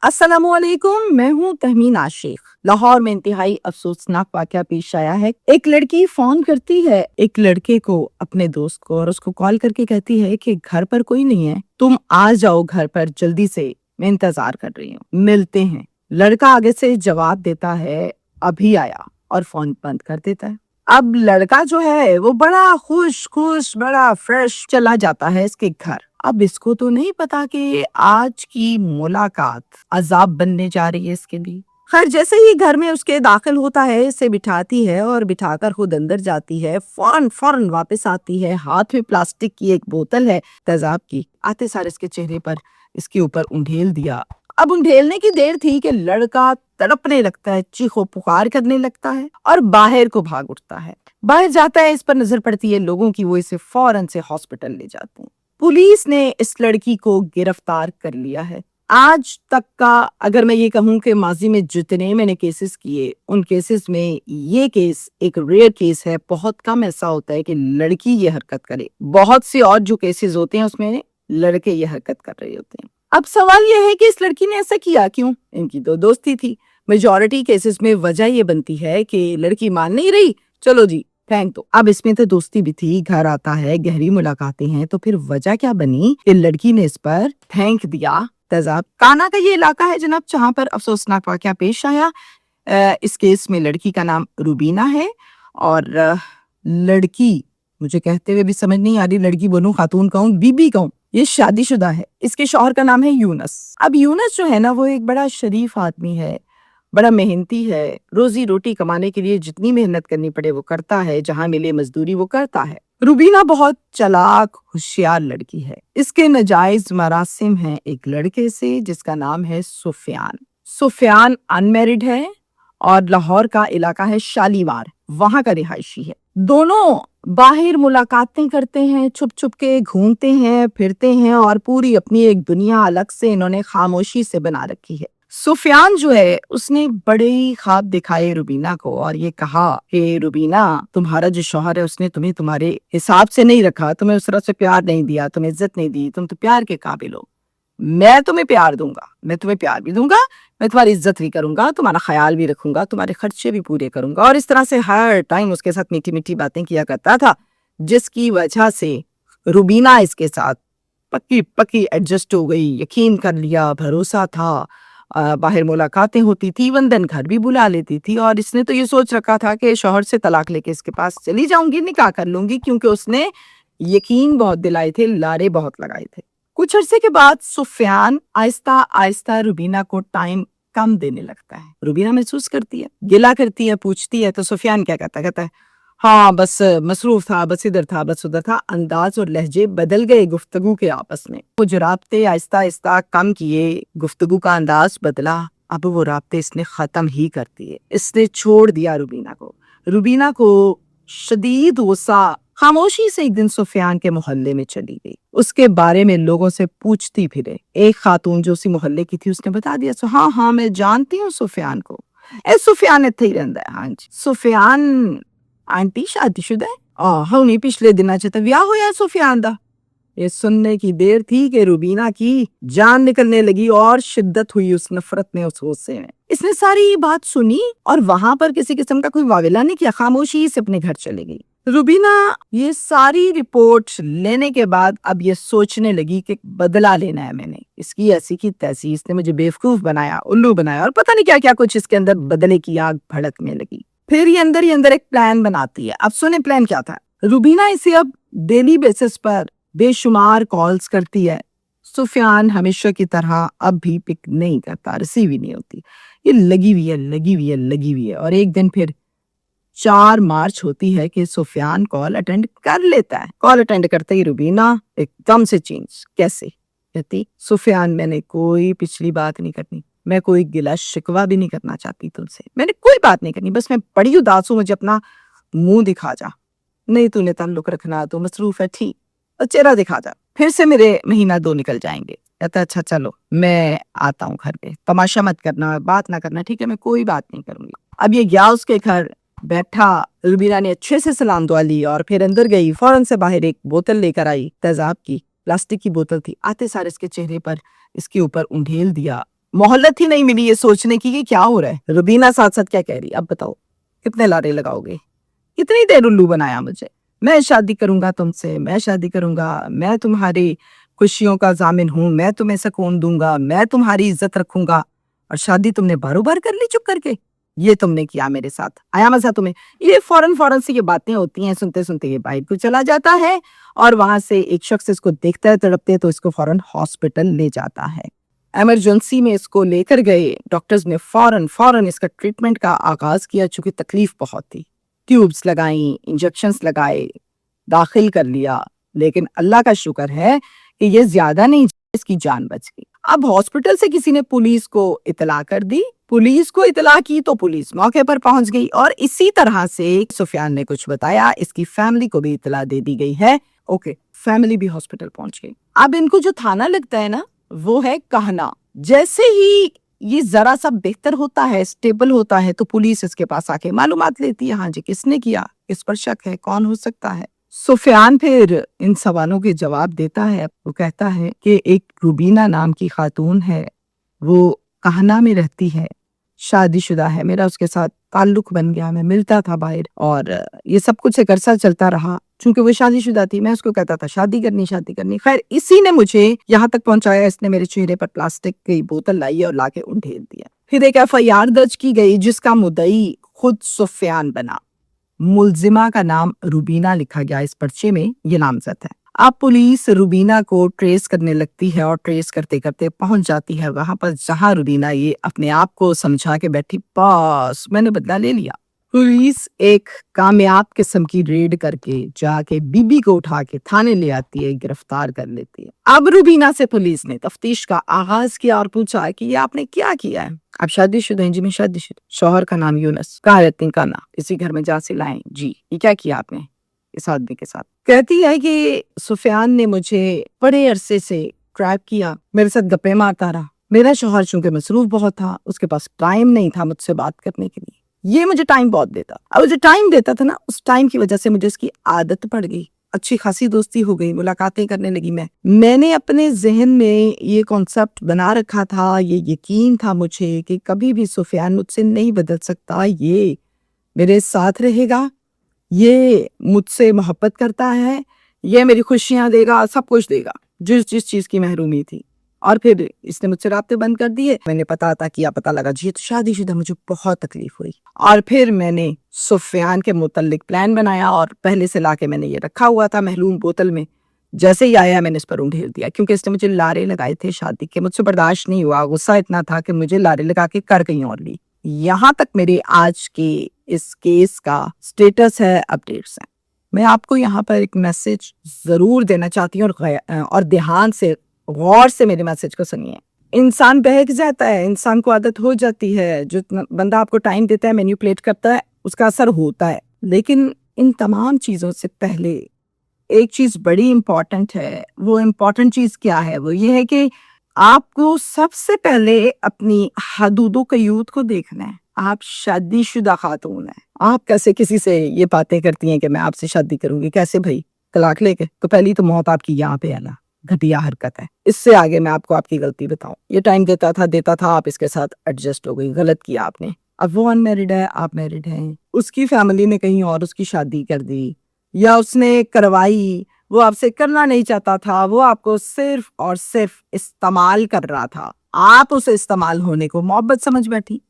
अस्सलामुअलैकुम, मैं हूँ तहमीन आशिक। लाहौर में इंतहाई अफसोसनाक वाकया पेश आया है। एक लड़की फोन करती है एक लड़के को, अपने दोस्त को, और उसको कॉल करके कहती है कि घर पर कोई नहीं है, तुम आ जाओ घर पर जल्दी से, मैं इंतजार कर रही हूँ, मिलते हैं। लड़का आगे से जवाब देता है अभी आया, और फोन बंद कर देता है। अब लड़का जो है वो बड़ा खुश बड़ा फ्रेश चला जाता है इसके घर। अब इसको तो नहीं पता कि आज की मुलाकात अजाब बनने जा रही है इसके लिए। खैर, जैसे ही घर में उसके दाखिल होता है, इसे बिठाती है और बिठाकर खुद अंदर जाती है। फौरन फौरन वापस आती है, हाथ में प्लास्टिक की एक बोतल है तेजाब की। आते सार इसके चेहरे पर इसके ऊपर उंडेल दिया। अब उंडेलने की देर थी कि लड़का तड़पने लगता है, चीखो पुकार करने लगता है और बाहर को भाग उठता है। बाहर जाता है, इस पर नजर पड़ती है लोगों की, वो इसे फौरन से हॉस्पिटल ले जाते हैं। पुलिस ने इस लड़की को गिरफ्तार कर लिया है। आज तक का अगर मैं ये कहूँ कि माजी में जितने मैंने केसेस किए, उन केसेस में ये केस एक रेयर केस है। बहुत कम ऐसा होता है कि लड़की ये हरकत करे। बहुत से और जो केसेस होते हैं उसमें लड़के ये हरकत कर रहे होते हैं। अब सवाल यह है कि इस लड़की ने ऐसा किया क्यों? इनकी तो दोस्ती थी। मेजॉरिटी केसेस में वजह ये बनती है कि लड़की मान नहीं रही, चलो जी थैंक। तो अब इसमें तो दोस्ती भी थी, घर आता है, गहरी मुलाकातें हैं, तो फिर वजह क्या बनी कि लड़की ने इस पर थैंक दिया। तेजाब काना का ये इलाका है जनाब, जहाँ पर अफसोसनाक वाकया पेश आया। इस केस में लड़की का नाम रूबीना है और लड़की, मुझे कहते हुए भी समझ नहीं आ रही लड़की बोलूं खातून कहूं बीबी कहूं, ये शादीशुदा है। इसके शौहर का नाम है यूनस। अब यूनस जो है ना, वो एक बड़ा शरीफ आदमी है, बड़ा मेहनती है। रोजी रोटी कमाने के लिए जितनी मेहनत करनी पड़े वो करता है, जहां मिले मजदूरी वो करता है। रूबीना बहुत चालाक होशियार लड़की है। इसके नजायज मरासिम हैं एक लड़के से जिसका नाम है सुफियान। सुफियान अनमैरिड है और लाहौर का इलाका है शालीमार, वहां का रिहायशी है। दोनों बाहर मुलाकातें करते हैं, छुप छुप के घूमते हैं, फिरते हैं, और पूरी अपनी एक दुनिया अलग से इन्होंने खामोशी से बना रखी है। सुफियान जो है उसने बड़े ही ख्वाब दिखाए रूबीना को और ये कहा कि रूबीना, तुम्हारा जो शौहर है उसने तुम्हें तुम्हारे हिसाब से नहीं रखा, तुम्हें उस तरह से प्यार नहीं दिया, तुम्हें इज्जत नहीं दी, तुम तो प्यार के काबिल हो। मैं तुम्हें प्यार दूंगा, मैं तुम्हें प्यार भी दूंगा, मैं तुम्हारी इज्जत भी करूंगा, तुम्हारा ख्याल भी रखूंगा, तुम्हारे खर्चे भी पूरे करूंगा। और इस तरह से हर टाइम उसके साथ मीठी मीठी बातें किया करता था, जिसकी वजह से रूबीना इसके साथ पक्की पक्की एडजस्ट हो गई। यकीन कर लिया, भरोसा था। बाहर मुलाकातें होती थी, वंदन घर भी बुला लेती थी, और इसने तो ये सोच रखा था कि शौहर से तलाक लेके इसके पास चली जाऊंगी, निकाह कर लूंगी, क्योंकि उसने यकीन बहुत दिलाए थे, लारे बहुत लगाए थे। कुछ अरसे के बाद सुफियान आहिस्ता आहिस्ता रूबीना को टाइम कम देने लगता है। रूबीना महसूस करती है, गिला करती है, पूछती है, तो सुफियान क्या कहता है हाँ बस मसरूफ था, बस इधर था, बस उधर था। अंदाज और लहजे बदल गए गुफ्तगू के आपस में। वो जो राब्ते आहिस्ता आहिस्ता कम किए, गुफ्तगू का अंदाज बदला। अब वो राब्ते इसने खत्म ही कर दिए, इसने छोड़ दिया रूबीना को। रूबीना को शदीद गुस्सा खामोशी से एक दिन सुफियान के मोहल्ले में चली गई। उसके बारे में लोगों से पूछती फिरे। एक खातून जो उसी मोहल्ले की थी उसने बता दिया, सो हाँ मैं जानती हूँ सुफियान को, सुफियान इत्थे ही रहिंदा है। हाँ जी, सुफियान आंटी शादीशुदा है, हुणी पिछले दिनों च विआह होया सुफियान दा। ये सुनने की देर थी कि रूबीना की जान निकलने लगी और शिद्दत हुई उस नफरत में, उस गुस्से में। इसने सारी बात सुनी और वहां पर किसी किस्म का कोई वाविला नहीं किया, खामोशी से अपने घर चली गई। रूबीना ये सारी रिपोर्ट लेने के बाद अब ये सोचने लगी कि बदला लेना है मैंने। इसकी ऐसी की तैसी, इसने मुझे बेवकूफ बनाया, उल्लू बनाया, और पता नहीं क्या क्या कुछ इसके अंदर बदले की आग भड़कने लगी। फिर ये अंदर एक प्लान बनाती है। अब सुने प्लान क्या था। रूबीना इसे अब डेली बेसिस पर बेशुमार कॉल्स करती है। सुफियान हमेशा की तरह अब भी पिक नहीं करता, रिसीव ही नहीं होती। ये लगी हुई है। और एक दिन फिर 4 मार्च होती है कि सुफियान कॉल अटेंड कर लेता है। कॉल अटेंड करते ही रूबीना एकदम से चेंज। कैसे? कहती, सुफियान मैंने कोई पिछली बात नहीं करनी, मैं कोई गिला शिकवा भी नहीं करना चाहती तुमसे, मैंने कोई बात नहीं करनी, बस मैं बड़ी उदास हूँ, मुझे अपना मुंह दिखा जा। नहीं तूने ताल्लुक रखना तो मसरूफ है, ठीक, और चेहरा दिखा जा, फिर से मेरे महीना 2 निकल जाएंगे। कहता अच्छा चलो मैं आता हूँ घर पे, तमाशा मत करना, बात ना करना, ठीक है, मैं कोई बात नहीं करूंगी। अब ये गया उसके घर, बैठा, रूबीना ने अच्छे से सलाम दुआ ली और फिर अंदर गई। फौरन से बाहर एक बोतल लेकर आई, तेजाब की, प्लास्टिक की बोतल थी। आते सार इसके चेहरे पर इसके ऊपर उंडेल दिया मोहलत ही नहीं मिली ये सोचने की कि क्या हो रहा है। रुबीना साथ साथ क्या कह रही है, अब बताओ कितने लारे लगाओगे, कितनी देर उल्लू बनाया मुझे। मैं शादी करूंगा तुमसे, मैं शादी करूंगा, मैं तुम्हारी खुशियों का जामिन हूँ, मैं तुम्हें सुकून दूंगा, मैं तुम्हारी इज्जत रखूंगा। और शादी तुमने बारो बार कर ली चुप करके। ये तुमने किया मेरे साथ, आया मजा तुम्हें। ये फौरन फौरन से ये बातें होती हैं, सुनते सुनते ये बाहर को चला जाता है और वहां से एक शख्स इसको देखता है तड़पते, तो इसको फौरन हॉस्पिटल ले जाता है। इमरजेंसी में इसको लेकर गए, डॉक्टर्स ने फौरन फौरन इसका ट्रीटमेंट का आगाज किया, चूंकि तकलीफ बहुत थी। ट्यूब्स लगाई, इंजेक्शंस लगाए, दाखिल कर लिया, लेकिन अल्लाह का शुक्र है कि ये ज्यादा नहीं, इसकी जान बच गई। अब हॉस्पिटल से किसी ने पुलिस को इतला कर दी, पुलिस को इतला की तो पुलिस मौके पर पहुंच गई और इसी तरह से सुफियान ने कुछ बताया, इसकी फैमिली को भी इतला दे दी गई है। ओके, फैमिली भी हॉस्पिटल पहुंच गई। अब इनको जो थाना लगता है ना, वो है कहना। जैसे ही ये जरा सा बेहतर होता है, स्टेबल होता है, तो पुलिस इसके पास आके मालूमात लेती है, हाँ जी किसने किया, किस पर शक है, कौन हो सकता है। सुफियान फिर इन सवालों के जवाब देता है। वो कहता है कि एक रुबीना नाम की खातून है, वो कहना में रहती है, शादीशुदा है, मेरा उसके साथ ताल्लुक बन गया, मैं मिलता था बाहर और ये सब कुछ एक अरसा चलता रहा। चूंकि वो शादीशुदा थी, मैं उसको कहता था शादी करनी शादी करनी। खैर इसी ने मुझे यहाँ तक पहुंचाया, इसने मेरे चेहरे पर प्लास्टिक की बोतल लाई और लाके उंडेल दिया। फिर एक FIR दर्ज की गई जिसका मुद्दई खुद सुफियान बना। मुलजिमा का नाम रुबीना लिखा गया इस पर्चे में, ये नामजद है। अब पुलिस रुबीना को ट्रेस करने लगती है और ट्रेस करते करते पहुंच जाती है वहां पर जहां रुबीना ये अपने आप को समझा के बैठी, बस मैंने बदला ले लिया। पुलिस एक कामयाब किस्म की रेड करके जाके बीबी को उठा के थाने ले आती है, गिरफ्तार कर लेती है। अब रुबीना से पुलिस ने तफ्तीश का आगाज किया और पूछा कि ये आपने क्या किया है। आप शादीशुदा हैं? जी मैं शादीशुदा। शौहर का नाम यूनस। कहाँ रहती हैं? काना। इसी घर में जहाँ से लाए? जी। ये क्या किया आपने इस आदमी के साथ? कहती है कि सुफियान ने मुझे बड़े अरसे से ट्रैप किया, मेरे साथ गप्पे मारता रहा। मेरा शौहर चूंकि मसरूफ बहुत था, उसके पास टाइम नहीं था मुझसे बात करने के लिए। ये मुझे टाइम बहुत देता, अब जो टाइम देता था ना, उस टाइम की वजह से मुझे इसकी आदत पड़ गई, अच्छी खासी दोस्ती हो गई, मुलाकातें करने लगी। मैंने अपने जहन में ये कॉन्सेप्ट बना रखा था, ये यकीन था मुझे कि कभी भी सुफियान मुझसे नहीं बदल सकता, ये मेरे साथ रहेगा, ये मुझसे मोहब्बत करता है, ये मेरी खुशियां देगा, सब कुछ देगा, जिस जिस चीज की महरूमी थी। और फिर इसने मुझसे राब्ते बंद कर दिए। मैंने पता लगा जी तो शादीशुदा, मुझे बहुत तकलीफ हुई। और फिर मैंने सुफियान के मुतल्लिक प्लान बनाया और पहले से लाके मैंने ये रखा हुआ था महलूम बोतल में। जैसे ही आया मैंने इस पर उंडेल दिया, क्योंकि इसने मुझे लारे लगाए थे शादी के, मुझसे बर्दाश्त नहीं हुआ, गुस्सा इतना था कि मुझे लारे लगा के कर कहीं और ली। यहाँ तक मेरे आज के इस केस का स्टेटस है, अपडेट्स हैं। मैं आपको यहाँ पर एक मैसेज जरूर देना चाहती हूँ और ध्यान से गौर से मेरे मैसेज को सुनिए। इंसान बहक जाता है, इंसान को आदत हो जाती है, जो बंदा आपको टाइम देता है, मैनिपुलेट करता है, उसका असर होता है। लेकिन इन तमाम चीजों से पहले एक चीज बड़ी इंपॉर्टेंट है। वो इम्पोर्टेंट चीज क्या है? वो ये है कि आपको सबसे पहले अपनी हदूदों कयूद को देखना है। आप शादीशुदा खातून है, आप कैसे किसी से ये बातें करती हैं कि मैं आपसे शादी करूंगी? कैसे भाई? तलाक लेके? तो पहली तो मौत आपकी यहाँ पे है ना, घटिया हरकत है। इससे आगे मैं आपको आपकी गलती बताऊं, ये टाइम देता था, आप इसके साथ एडजस्ट हो गई, गलत किया आपने। अब वो अनमैरिड है, आप मैरिड हैं, उसकी फैमिली ने कहीं और उसकी शादी कर दी या उसने करवाई, वो आपसे करना नहीं चाहता था, वो आपको सिर्फ और सिर्फ इस्तेमाल कर रहा था, आप उसे इस्तेमाल होने को मोहब्बत समझ बैठी।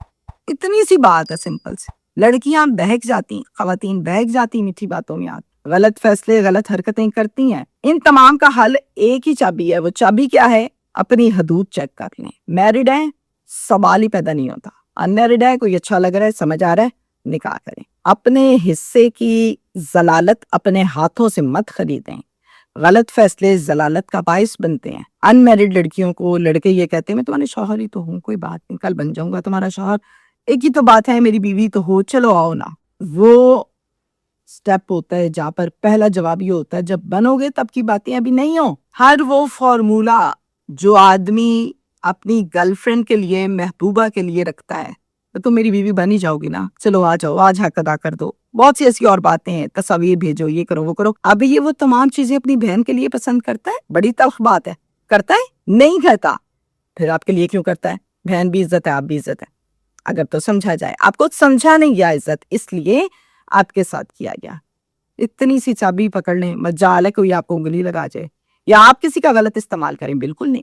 इतनी सी बात है, सिंपल सी। लड़कियां बहक जाती, खवातीन बहक जाती मीठी बातों में, गलत फैसले, गलत हरकतें करती हैं। इन तमाम का हल एक ही चाबी है। वो चाबी क्या है? अपनी हदूद चेक कर लें। मैरिड है, सवाल ही पैदा नहीं होता। अनमैरिड है, कोई अच्छा लग रहा है, समझ आ रहा है, निकाह करें। अपने हिस्से की जलालत अपने हाथों से मत खरीदें। गलत फैसले जलालत का बाइस बनते हैं। अनमैरिड लड़कियों को लड़के ये कहते हैं मैं तुम्हारे शौहर ही तो हूँ, कोई बात नहीं, कल बन जाऊंगा तुम्हारा शौहर, एक ही तो बात है, मेरी बीवी तो हो, चलो आओ ना। वो स्टेप होता है जहां पर पहला जवाब ये होता है जब बनोगे तब की बातें अभी नहीं हो। हर वो फॉर्मूला जो आदमी अपनी गर्लफ्रेंड के लिए, महबूबा के लिए रखता है, तो तुम मेरी बीवी बन ही जाओगी ना, चलो आ जाओ, आज हक अदा कर दो, बहुत सी ऐसी और बातें हैं, तस्वीर भेजो, ये करो वो करो। अब ये वो तमाम चीजें अपनी बहन के लिए पसंद करता है? बड़ी तल्ख बात है। करता है? नहीं करता। फिर आपके लिए क्यों करता है? بہن بھی عزت ہے، آپ بھی عزت ہے، اگر تو سمجھا جائے. آپ کو سمجھا نہیں گیا عزت، اس لیے آپ کے ساتھ کیا گیا. اتنی سی چابی پکڑ لیں، مجال ہے کوئی آپ کو انگلی لگا جائے یا آپ کسی کا غلط استعمال کریں، بالکل نہیں.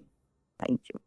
Thank you.